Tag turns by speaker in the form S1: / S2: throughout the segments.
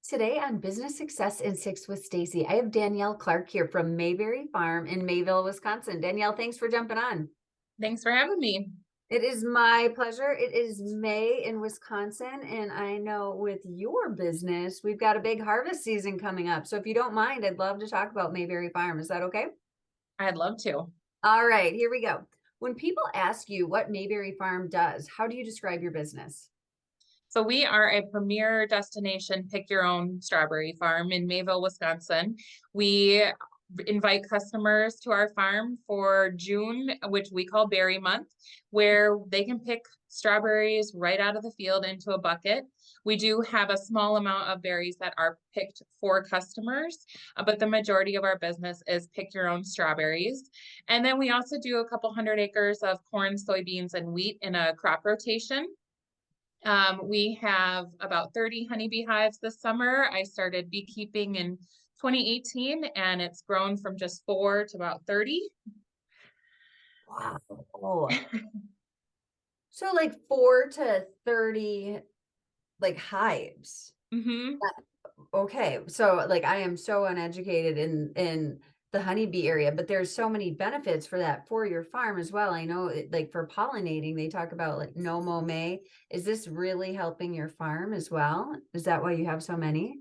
S1: Today on Business Success in Six with Stacie, I have Danielle Clark here from Mayberry Farm in Mayville, Wisconsin. Danielle, thanks for jumping on.
S2: Thanks for having me.
S1: It is my pleasure. It is May in Wisconsin, and I know with your business, we've got a big harvest season coming up. So if you don't mind, I'd love to talk about Mayberry Farm. Is that okay?
S2: I'd love to.
S1: All right, here we go. When people ask you what Mayberry Farm does, how do you describe your business?
S2: So we are a premier destination pick your own strawberry farm in Mayville, Wisconsin. We invite customers to our farm for June, which we call berry month, where they can pick strawberries right out of the field into a bucket. We do have a small amount of berries that are picked for customers, but the majority of our business is pick your own strawberries. And then we also do a couple hundred acres of corn, soybeans, and wheat in a crop rotation. We have about 30 honeybee hives this summer. I started beekeeping in 2018 and it's grown from just 4 to about 30.
S1: Wow. So like 4 to 30 like hives.
S2: Mm-hmm.
S1: Okay, so like I am so uneducated in the honeybee area, but there's so many benefits for that for your farm as well. I know like for pollinating, they talk about like no mow May. Is this really helping your farm as well? Is that why you have so many?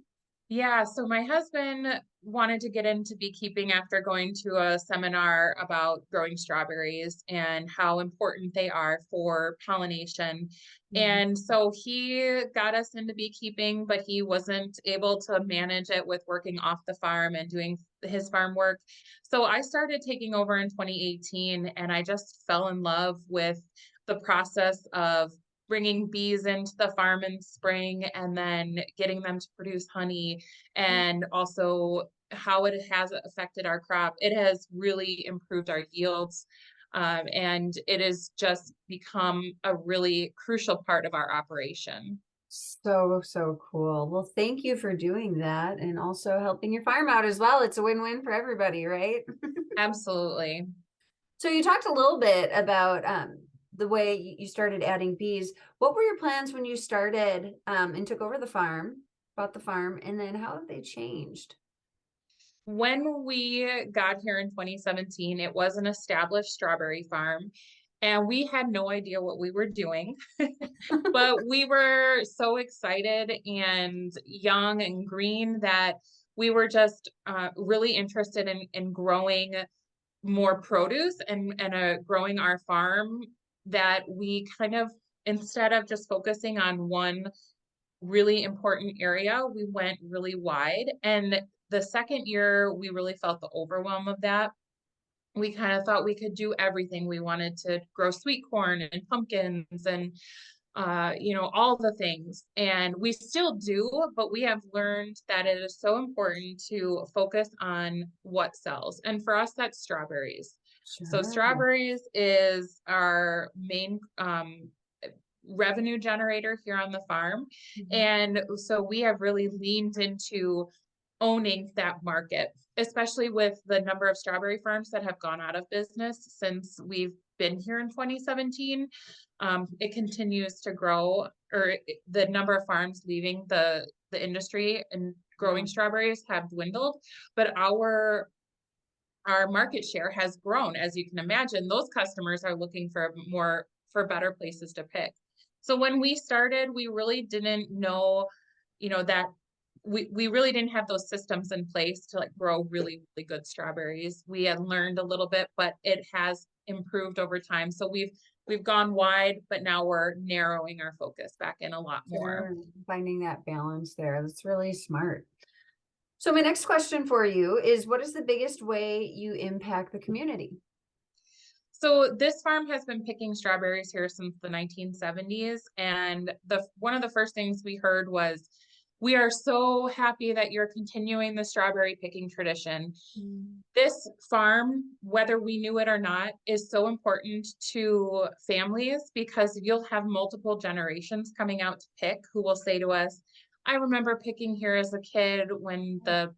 S2: Yeah, so my husband wanted to get into beekeeping after going to a seminar about growing strawberries and how important they are for pollination.
S1: Mhm.
S2: And so he got us into beekeeping, but he wasn't able to manage it with working off the farm and doing his farm work. So I started taking over in 2018 and I just fell in love with the process of bringing bees into the farm in spring and then getting them to produce honey, and also how it has affected our crop. It has really improved our yields, and it has just become a really crucial part of our operation.
S1: So cool. Well, thank you for doing that and also helping your farm out as well. It's a win-win for everybody, right?
S2: Absolutely.
S1: So you talked a little bit about the way you started adding bees. What were your plans when you started and took over the farm, bought the farm, and then how have they changed?
S2: When we got here in 2017, it was an established strawberry farm, and we had no idea what we were doing. But we were so excited and young and green that we were just really interested in growing more produce and growing our farm, that we kind of, instead of just focusing on one really important area, we went really wide. And the second year, we really felt the overwhelm of that. We kind of thought we could do everything. We wanted to grow sweet corn and pumpkins and all the things. And we still do, but we have learned that it is so important to focus on what sells. And for us, that's strawberries. So
S1: Sure.
S2: strawberries is our main revenue generator here on the farm.
S1: Mhm.
S2: And so we have really leaned into owning that market, especially with the number of strawberry farms that have gone out of business since we've been here in 2017. It continues to grow, or the number of farms leaving the industry and growing
S1: Wow.
S2: strawberries have dwindled, but our market share has grown. As you can imagine, those customers are looking for better places to pick. So when we started, we really didn't know, that we really didn't have those systems in place to like grow really, really good strawberries. We had learned a little bit, but it has improved over time. So we've gone wide, but now we're narrowing our focus back in a lot more.
S1: Sure. Finding that balance there. That's really smart. So my next question for you is, what is the biggest way you impact the community?
S2: So this farm has been picking strawberries here since the 1970s, and the one of the first things we heard was, "We are so happy that you're continuing the strawberry picking tradition."
S1: Mm.
S2: This farm, whether we knew it or not, is so important to families because you'll have multiple generations coming out to pick who will say to us, "I remember picking here as a kid when the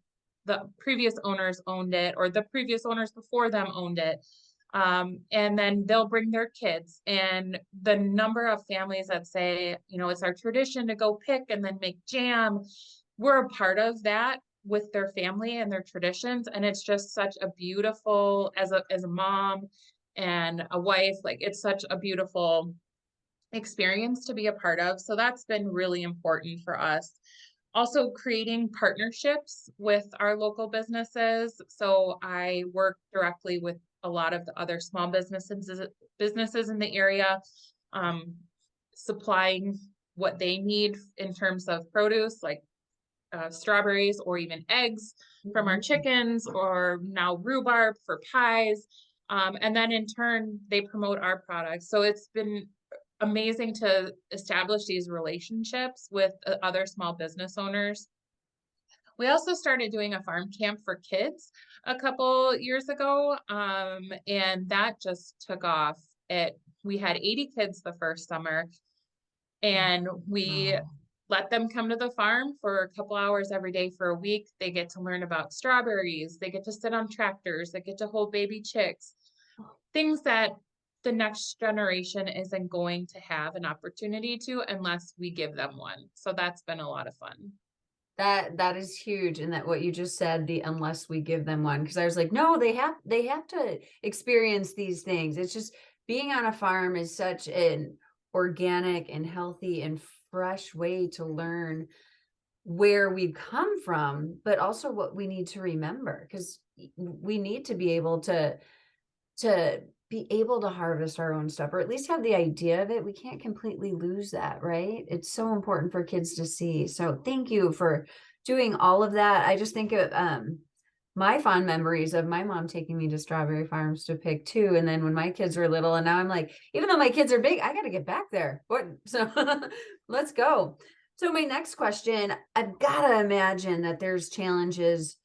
S2: previous owners owned it, or the previous owners before them owned it." And then they'll bring their kids. And the number of families that say, it's our tradition to go pick and then make jam, we're a part of that with their family and their traditions. And it's just such a beautiful, as a mom and a wife, like it's such a beautiful experience to be a part of. So that's been really important for us. Also creating partnerships with our local businesses. So I work directly with a lot of the other small businesses in the area, um, supplying what they need in terms of produce, like strawberries or even eggs from our
S1: Mhm.
S2: chickens, or now rhubarb for pies. And then in turn, they promote our products. So it's been amazing to establish these relationships with other small business owners. We also started doing a farm camp for kids a couple years ago, and that just took off. We had 80 kids the first summer, and we
S1: Wow.
S2: let them come to the farm for a couple hours every day for a week. They get to learn about strawberries. They get to sit on tractors. They get to hold baby chicks, things that the next generation isn't going to have an opportunity to unless we give them one. So that's been a lot of fun.
S1: That is huge, and that what you just said, the unless we give them one, because I was like, no, they have to experience these things. It's just being on a farm is such an organic and healthy and fresh way to learn where we've come from, but also what we need to remember, because we need to be able to be able to harvest our own stuff, or at least have the idea of it. We can't completely lose that, right? It's so important for kids to see. So thank you for doing all of that. I just think of my fond memories of my mom taking me to strawberry farms to pick too. And then when my kids were little, and now I'm like, even though my kids are big, I got to get back there. What? So let's go. So my next question, I've got to imagine that there's challenges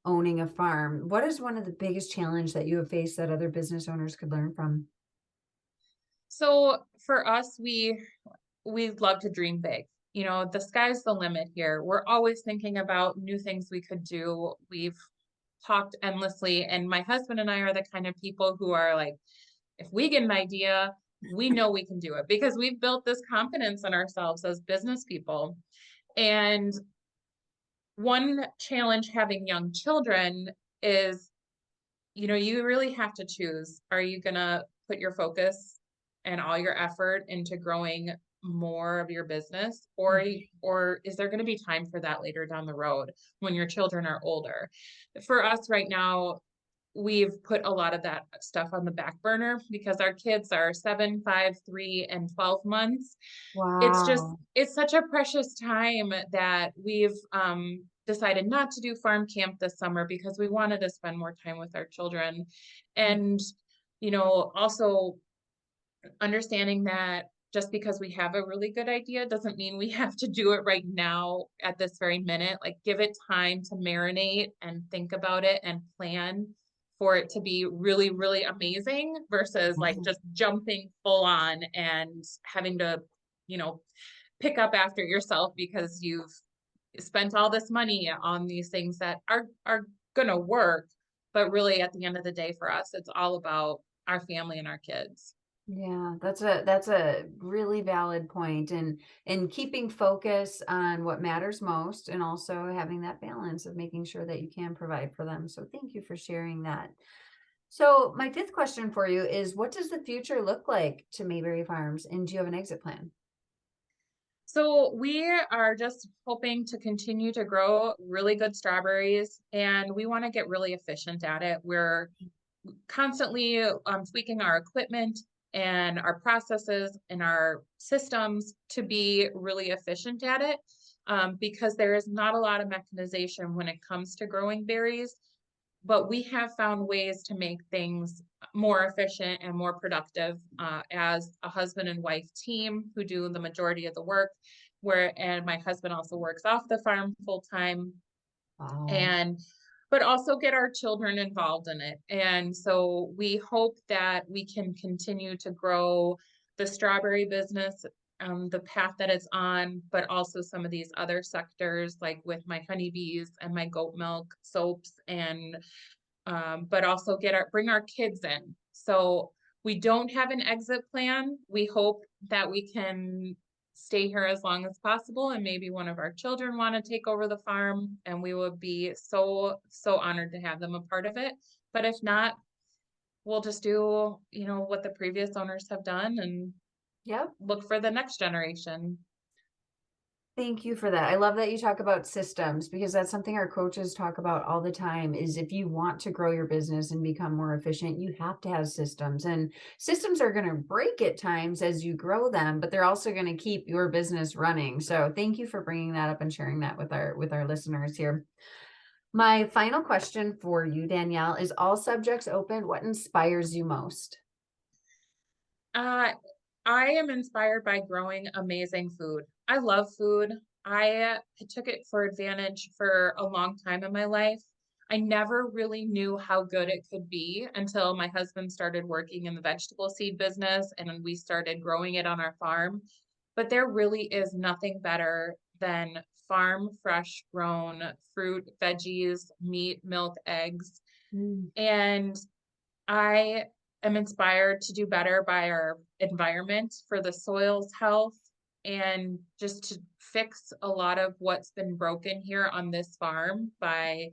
S1: owning a farm. What is one of the biggest challenge that you have faced that other business owners could learn from?
S2: So for us, we love to dream big. You know, the sky's the limit here. We're always thinking about new things we could do. We've talked endlessly, and my husband and I are the kind of people who are like, if we get an idea, we know we can do it because we've built this confidence in ourselves as business people. And one challenge having young children is, you know, you really have to choose. Are you going to put your focus and all your effort into growing more of your business, or is there going to be time for that later down the road when your children are older? For us right now, we've put a lot of that stuff on the back burner because our kids are 7, 5, 3, and 12 months.
S1: Wow.
S2: It's such a precious time that we've decided not to do farm camp this summer because we wanted to spend more time with our children. And, you know, also understanding that just because we have a really good idea doesn't mean we have to do it right now at this very minute. Like, give it time to marinate and think about it and plan for it to be really, really amazing versus like
S1: Mhm.
S2: just jumping full on and having to, you know, pick up after yourself because you've spent all this money on these things that are gonna work. But really at the end of the day for us, it's all about our family and our kids.
S1: Yeah, that's a really valid point, and keeping focus on what matters most, and also having that balance of making sure that you can provide for them. So thank you for sharing that. So my fifth question for you is, what does the future look like to Mayberry Farms, and do you have an exit plan?
S2: So we are just hoping to continue to grow really good strawberries, and we want to get really efficient at it. We're constantly tweaking our equipment and our processes and our systems to be really efficient at it, because there is not a lot of mechanization when it comes to growing berries, but we have found ways to make things more efficient and more productive, as a husband and wife team who do the majority of the work, and my husband also works off the farm full time,
S1: Wow.
S2: and but also get our children involved in it. And so we hope that we can continue to grow the strawberry business, the path that it's on, but also some of these other sectors, like with my honeybees and my goat milk soaps, and but also bring our kids in. So we don't have an exit plan. We hope that we can stay here as long as possible, and maybe one of our children want to take over the farm, and we would be so honored to have them a part of it. But if not, we'll just do, what the previous owners have done and
S1: Yep.
S2: look for the next generation.
S1: Thank you for that. I love that you talk about systems because that's something our coaches talk about all the time is if you want to grow your business and become more efficient, you have to have systems. And systems are going to break at times as you grow them, but they're also going to keep your business running. So thank you for bringing that up and sharing that with our listeners here. My final question for you, Danielle, is all subjects open. What inspires you most?
S2: Uh, I am inspired by growing amazing food. I love food. I took it for advantage for a long time in my life. I never really knew how good it could be until my husband started working in the vegetable seed business and we started growing it on our farm. But there really is nothing better than farm fresh grown fruit, veggies, meat, milk, eggs.
S1: Mm,
S2: And I am inspired to do better by our environment for the soil's health and just to fix a lot of what's been broken here on this farm by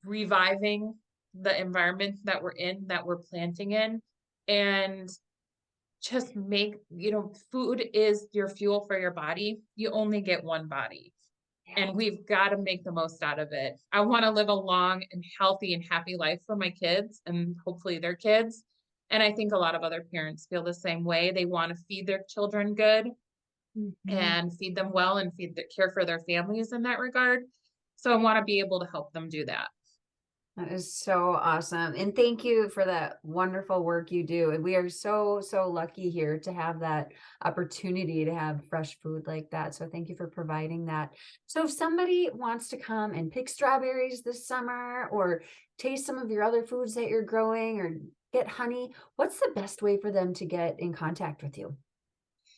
S2: reviving the environment that we're in, that we're planting in, and just make, food is your fuel for your body. You only get one body.
S1: yeah.
S2: And we've got to make the most out of it. I want to live a long and healthy and happy life for my kids and hopefully their kids. And I think a lot of other parents feel the same way. They want to feed their children good
S1: Mhm.
S2: and feed them well and care for their families in that regard. So I want to be able to help them do that.
S1: That is so awesome. And thank you for that wonderful work you do. And we are so, so lucky here to have that opportunity to have fresh food like that. So thank you for providing that. So if somebody wants to come and pick strawberries this summer or taste some of your other foods that you're growing or get honey, what's the best way for them to get in contact with you?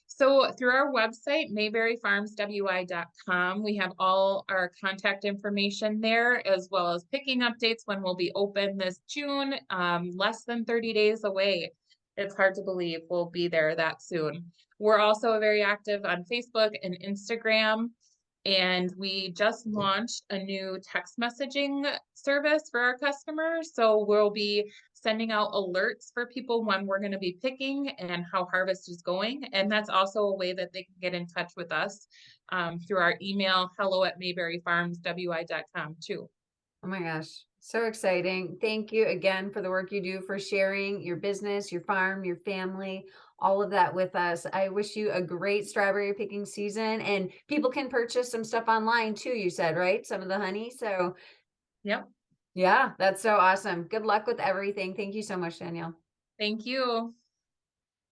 S2: So through our website, mayberryfarmswi.com, we have all our contact information there, as well as picking updates when we'll be open this June, less than 30 days away. It's hard to believe we'll be there that soon. We're also very active on Facebook and Instagram. And we just launched a new text messaging service for our customers. So we'll be sending out alerts for people when we're going to be picking and how harvest is going. And that's also a way that they can get in touch with us through our email, hello@mayberryfarmswi.com too.
S1: Oh my gosh, so exciting. Thank you again for the work you do for sharing your business, your farm, your family, all of that with us. I wish you a great strawberry picking season and people can purchase some stuff online too, you said, right? Some of the honey. So,
S2: Yep.
S1: yeah, that's so awesome. Good luck with everything. Thank you so much, Danielle.
S2: Thank you.